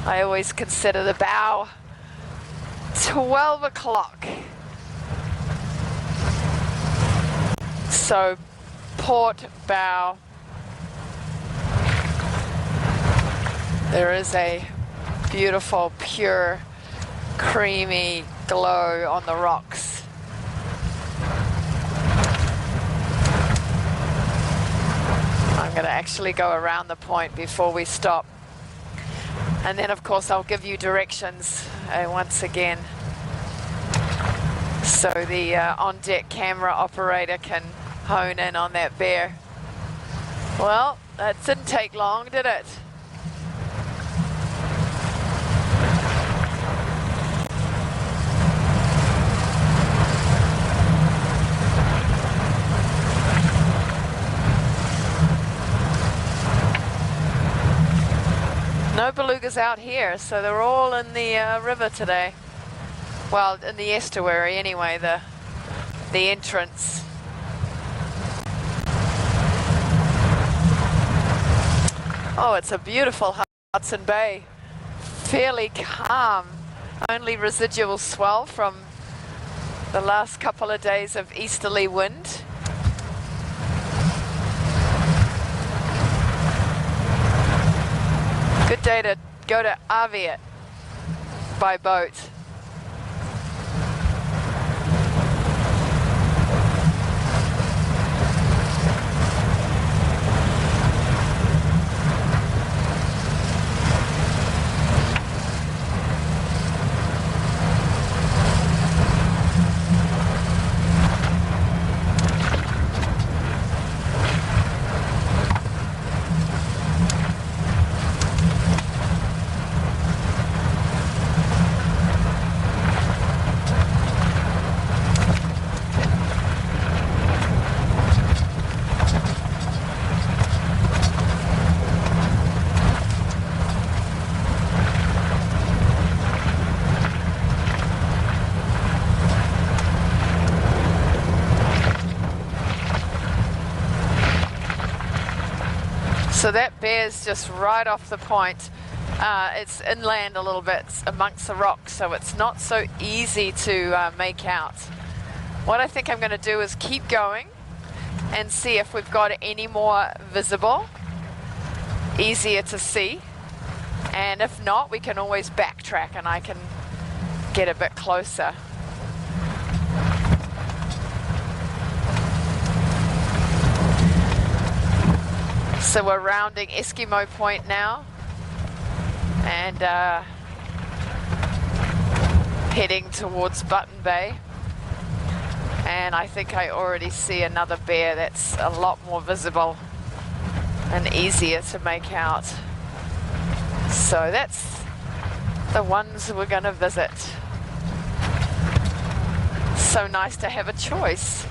I always consider the bow 12 o'clock. So port bow. There is a beautiful, pure, creamy glow on the rocks. I'm going to actually go around the point before we stop. And then, of course, I'll give you directions once again, so the on-deck camera operator can hone in on that bear. Well, that didn't take long, did it? No belugas out here, so they're all in the river today. Well, in the estuary anyway, the entrance. Oh, it's a beautiful Hudson Bay. Fairly calm. Only residual swell from the last couple of days of easterly wind. Good day to go to Aviat by boat. So that bear's just right off the point. It's inland a little bit amongst the rocks, so it's not so easy to make out. What I think I'm going to do is keep going and see if we've got any more visible, easier to see. And if not, we can always backtrack and I can get a bit closer. So we're rounding Eskimo Point now and heading towards Button Bay. And I think I already see another bear that's a lot more visible and easier to make out. So that's the ones we're going to visit. So nice to have a choice.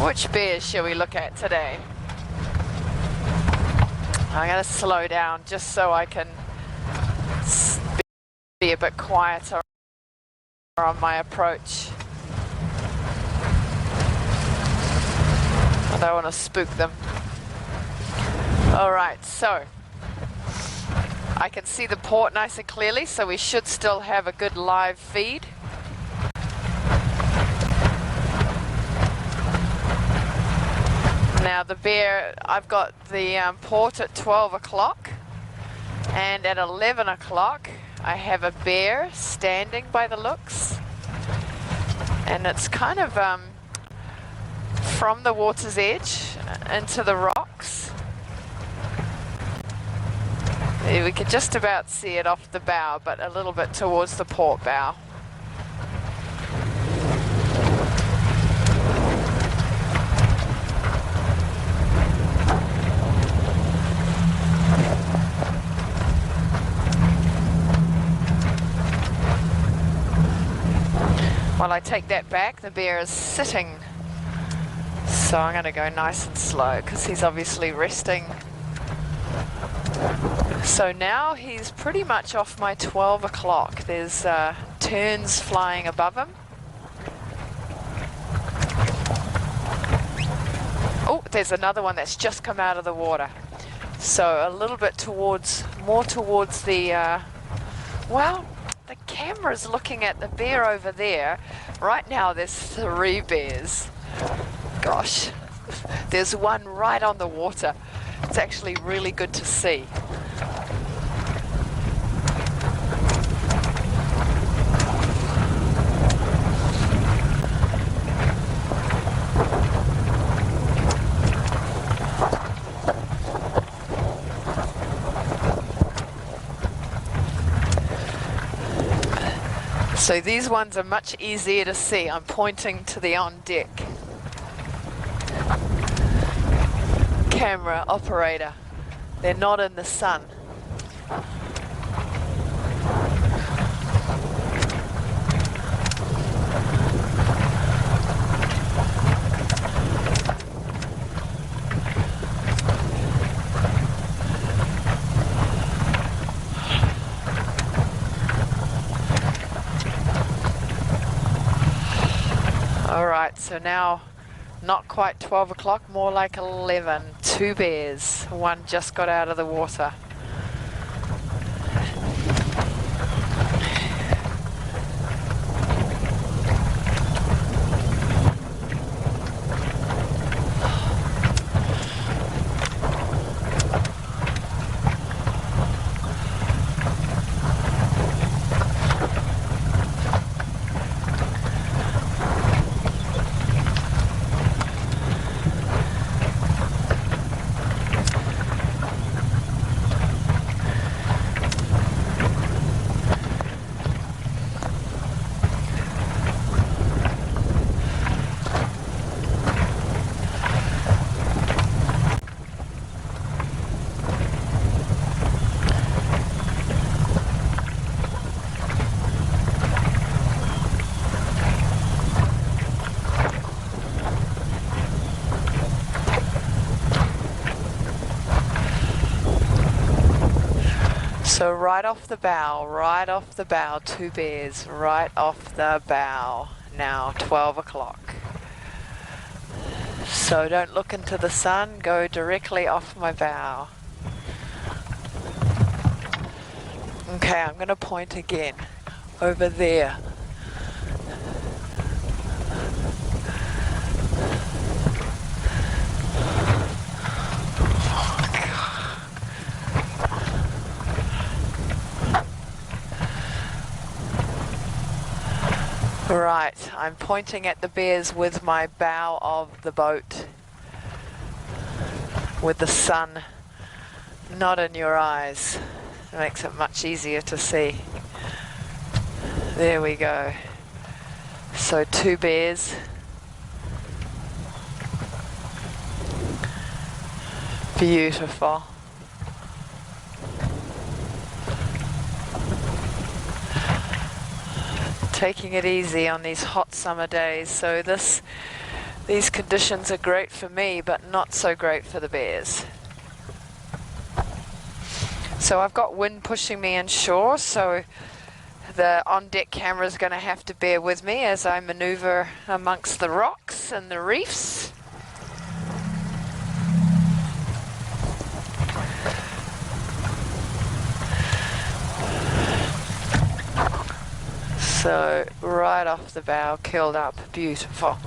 Which bears shall we look at today? I'm going to slow down just so I can be a bit quieter on my approach. I don't want to spook them. Alright, so I can see the port nice and clearly, so we should still have a good live feed. Now the bear, I've got the port at 12 o'clock and at 11 o'clock I have a bear standing by the looks, and it's kind of from the water's edge into the rocks. We could just about see it off the bow, but a little bit towards the port bow. While I take that back, the bear is sitting. So I'm going to go nice and slow because he's obviously resting. So now he's pretty much off my 12 o'clock. There's terns flying above him. Oh, there's another one that's just come out of the water. So a little bit more towards the, well, the camera's looking at the bear over there. Right now there's 3 bears. Gosh, there's one right on the water. It's actually really good to see. So these ones are much easier to see. I'm pointing to the on deck camera operator. They're not in the sun. Alright, so now not quite 12 o'clock, more like 11. 2 bears. One just got out of the water. So right off the bow, 2 bears, right off the bow. Now 12 o'clock. So don't look into the sun, go directly off my bow. Okay, I'm going to point again, over there. Right, I'm pointing at the bears with my bow of the boat, with the sun not in your eyes. It makes it much easier to see. There we go. So 2 bears. Beautiful. Taking it easy on these hot summer days. So these conditions are great for me, but not so great for the bears. So I've got wind pushing me inshore, so the on-deck camera is going to have to bear with me as I maneuver amongst the rocks and the reefs. So right off the bow, curled up, beautiful.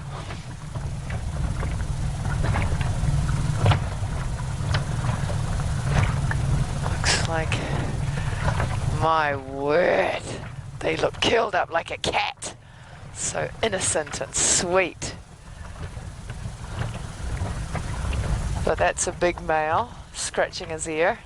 Looks like, my word, they look curled up like a cat. So innocent and sweet. But that's a big male, scratching his ear.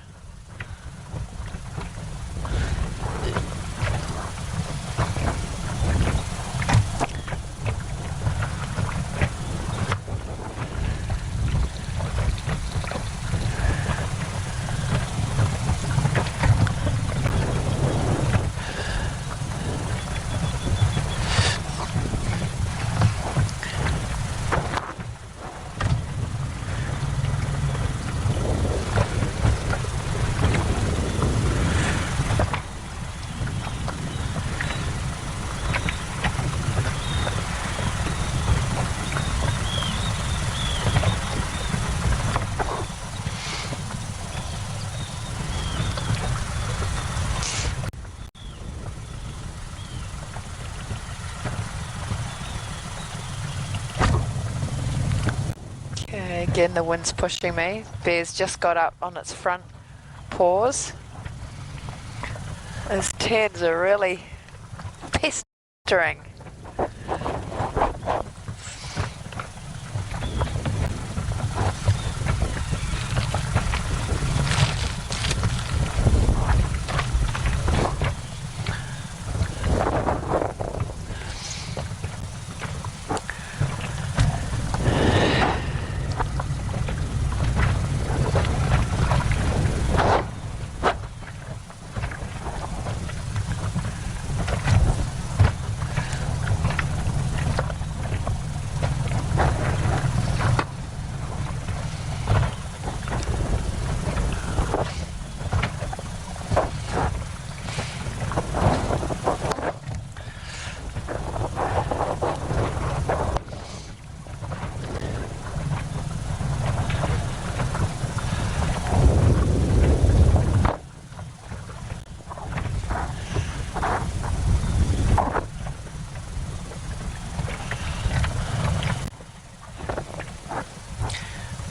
Again, the wind's pushing me. Bear's just got up on its front paws. Those tails are really pestering.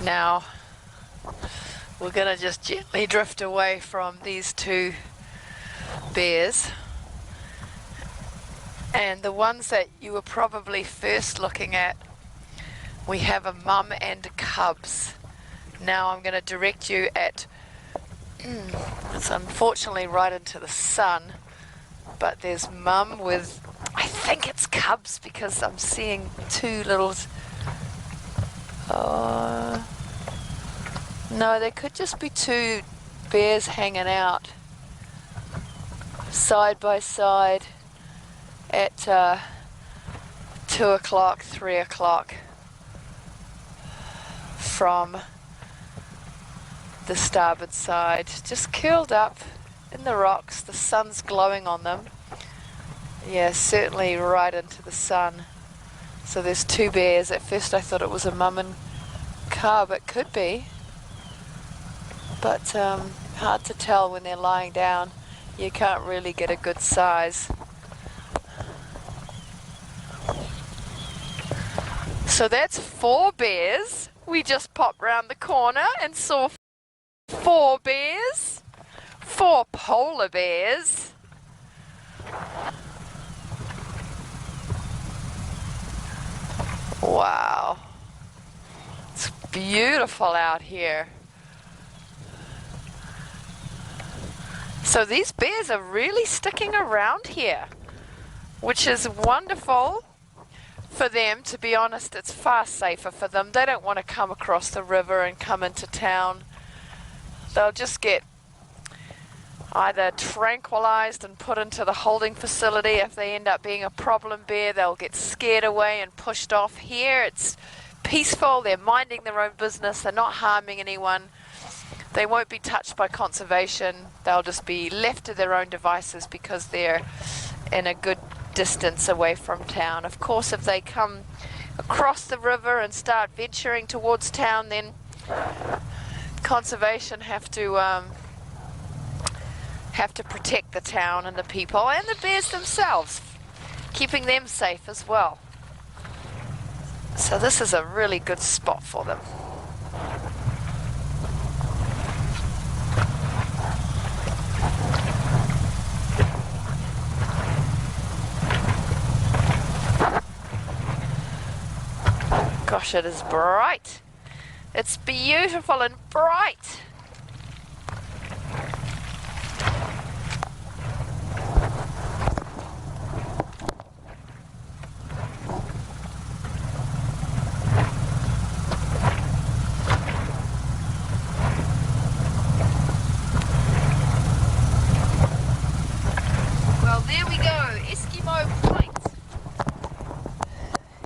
Now we're going to just gently drift away from these two bears, and the ones that you were probably first looking at, we have a mum and cubs. Now I'm going to direct you at, it's unfortunately right into the sun, but there's mum with, I think it's cubs because I'm seeing two little, no, there could just be two bears hanging out side by side at 2 o'clock, 3 o'clock from the starboard side, just curled up in the rocks. The sun's glowing on them. Yeah, certainly right into the sun. So there's two bears. At first I thought it was a mum and cub. It could be, but hard to tell when they're lying down. You can't really get a good size. So that's 4 bears. We just popped round the corner and saw 4 bears, 4 polar bears. Wow, it's beautiful out here. So these bears are really sticking around here, which is wonderful for them. To be honest, it's far safer for them. They don't want to come across the river and come into town. They'll just get either tranquilized and put into the holding facility. If they end up being a problem bear, they'll get scared away and pushed off. Here it's peaceful. They're minding their own business. They're not harming anyone. They won't be touched by conservation. They'll just be left to their own devices because they're in a good distance away from town. Of course, if they come across the river and start venturing towards town, then conservation have to protect the town and the people and the bears themselves, keeping them safe as well. So this is a really good spot for them. Gosh, it is bright. It's beautiful and bright. Well, there we go, Eskimo Point.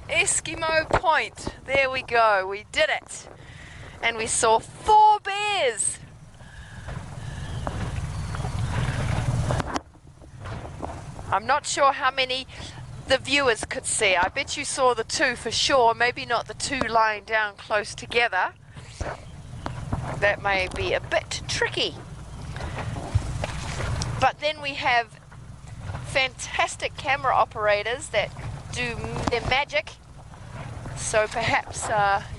Eskimo Point, there we go, we did it. And we saw 4 bears. I'm not sure how many the viewers could see. I bet you saw the 2 for sure, maybe not the 2 lying down close together. That may be a bit tricky. But then we have fantastic camera operators that do their magic. So perhaps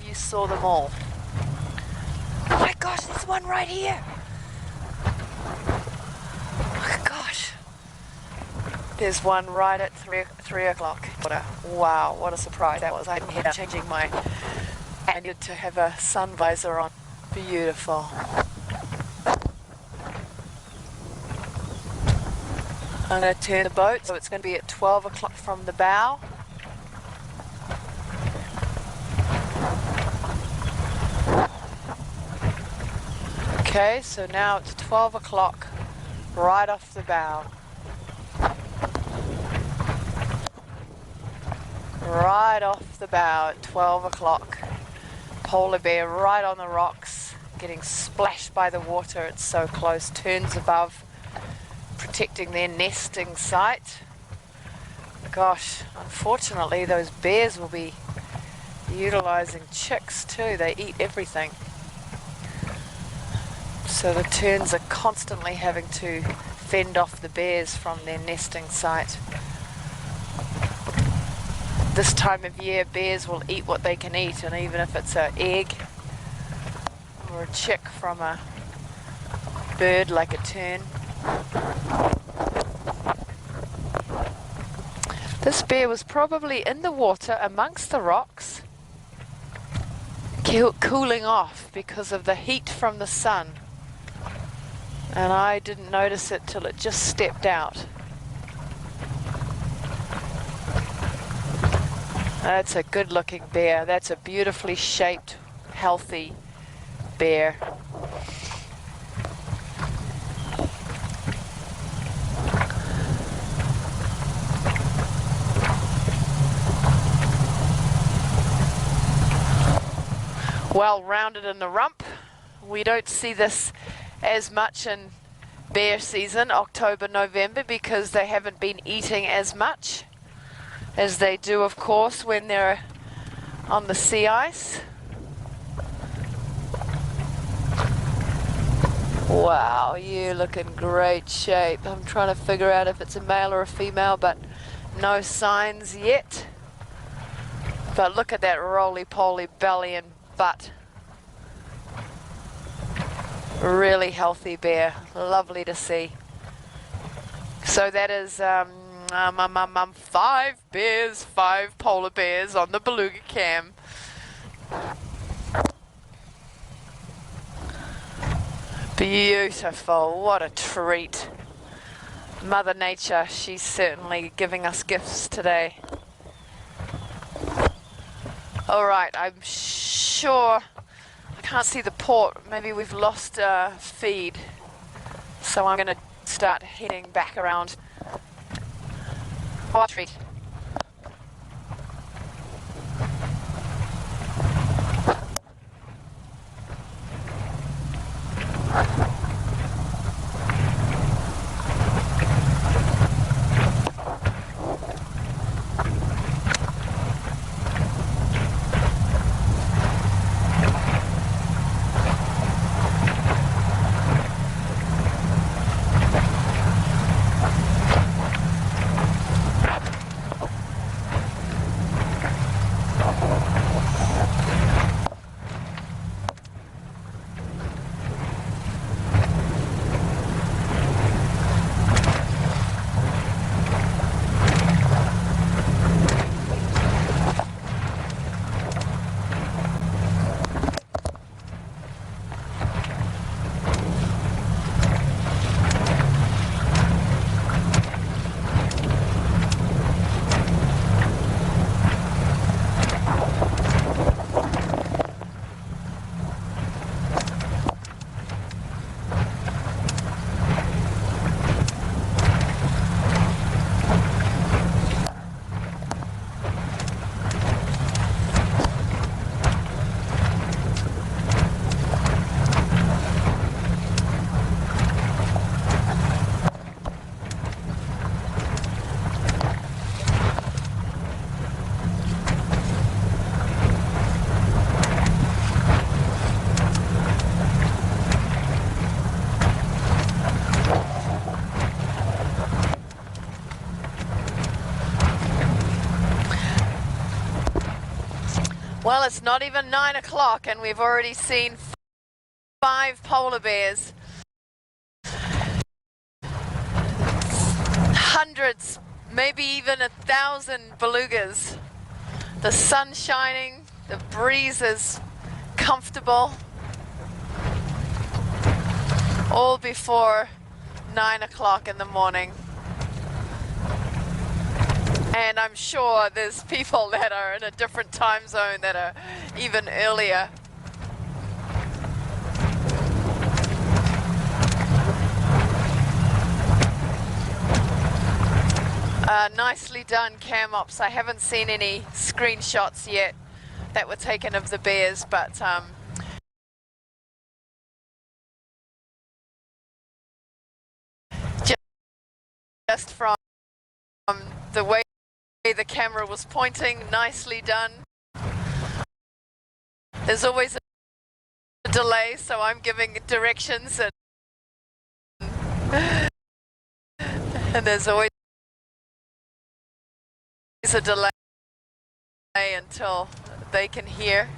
you saw them all. gosh, there's one right here. Oh gosh. There's one right at 3 o'clock. Wow, what a surprise that was. I'm here changing my... I needed to have a sun visor on. Beautiful. I'm going to turn the boat, so it's going to be at 12 o'clock from the bow. Okay, so now it's 12 o'clock, right off the bow. Right off the bow at 12 o'clock. Polar bear right on the rocks, getting splashed by the water. It's so close, turns above, protecting their nesting site. Gosh, unfortunately those bears will be utilizing chicks too. They eat everything. So the terns are constantly having to fend off the bears from their nesting site. This time of year, bears will eat what they can eat, and even if it's an egg or a chick from a bird like a tern. This bear was probably in the water amongst the rocks, cooling off because of the heat from the sun. And I didn't notice it till it just stepped out. That's a good looking bear. That's a beautifully shaped, healthy bear. Well rounded in the rump. We don't see this as much in bear season, October, November, because they haven't been eating as much as they do, of course, when they're on the sea ice. Wow, you look in great shape. I'm trying to figure out if it's a male or a female, but no signs yet. But look at that roly-poly belly and butt. Really healthy bear, lovely to see. So that is 5 bears, 5 polar bears on the Beluga cam. Beautiful, what a treat. Mother Nature, she's certainly giving us gifts today. Alright, I'm sure I can't see the port. Maybe we've lost feed. So I'm going to start heading back around. Oh, treat. Well, it's not even 9 o'clock and we've already seen 5 polar bears, hundreds, maybe even 1,000 belugas. The sun's shining, the breeze is comfortable, all before 9 o'clock in the morning. And I'm sure there's people that are in a different time zone that are even earlier. Nicely done, cam ops. I haven't seen any screenshots yet that were taken of the bears, but just from the way the camera was pointing, nicely done. There's always a delay, so I'm giving directions, and there's always a delay until they can hear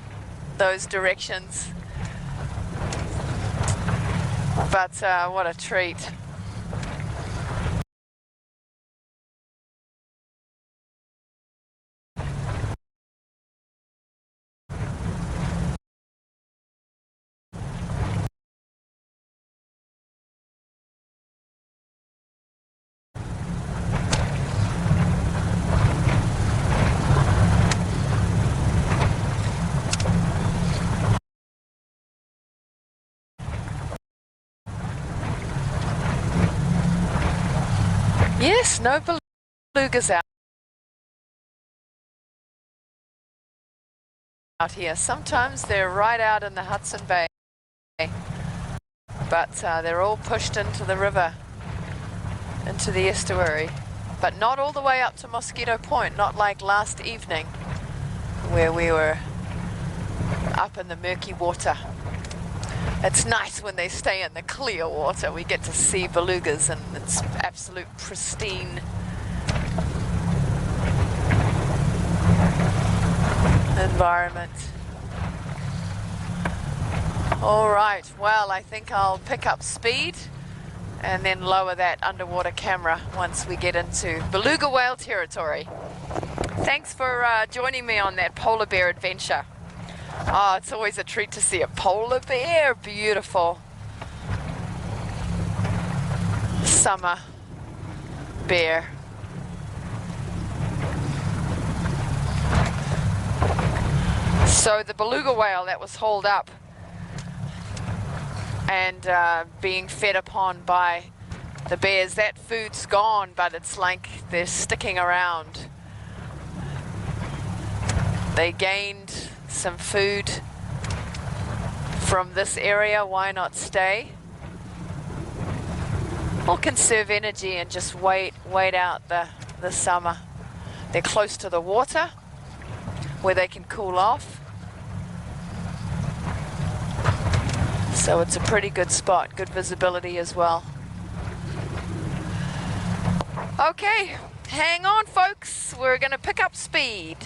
those directions. But what a treat. Yes, no belugas out here. Sometimes they're right out in the Hudson Bay, but they're all pushed into the river, into the estuary, but not all the way up to Mosquito Point, not like last evening where we were up in the murky water. It's nice when they stay in the clear water. We get to see belugas and it's absolute pristine environment. All right, well, I think I'll pick up speed and then lower that underwater camera once we get into beluga whale territory. Thanks for joining me on that polar bear adventure. Oh, it's always a treat to see a polar bear. Beautiful summer bear. So the beluga whale that was hauled up and being fed upon by the bears, that food's gone, but it's like they're sticking around. They gained some food from this area, why not stay? Or conserve energy and just wait out the summer. They're close to the water where they can cool off. So it's a pretty good spot, good visibility as well. Okay, hang on folks, we're gonna pick up speed.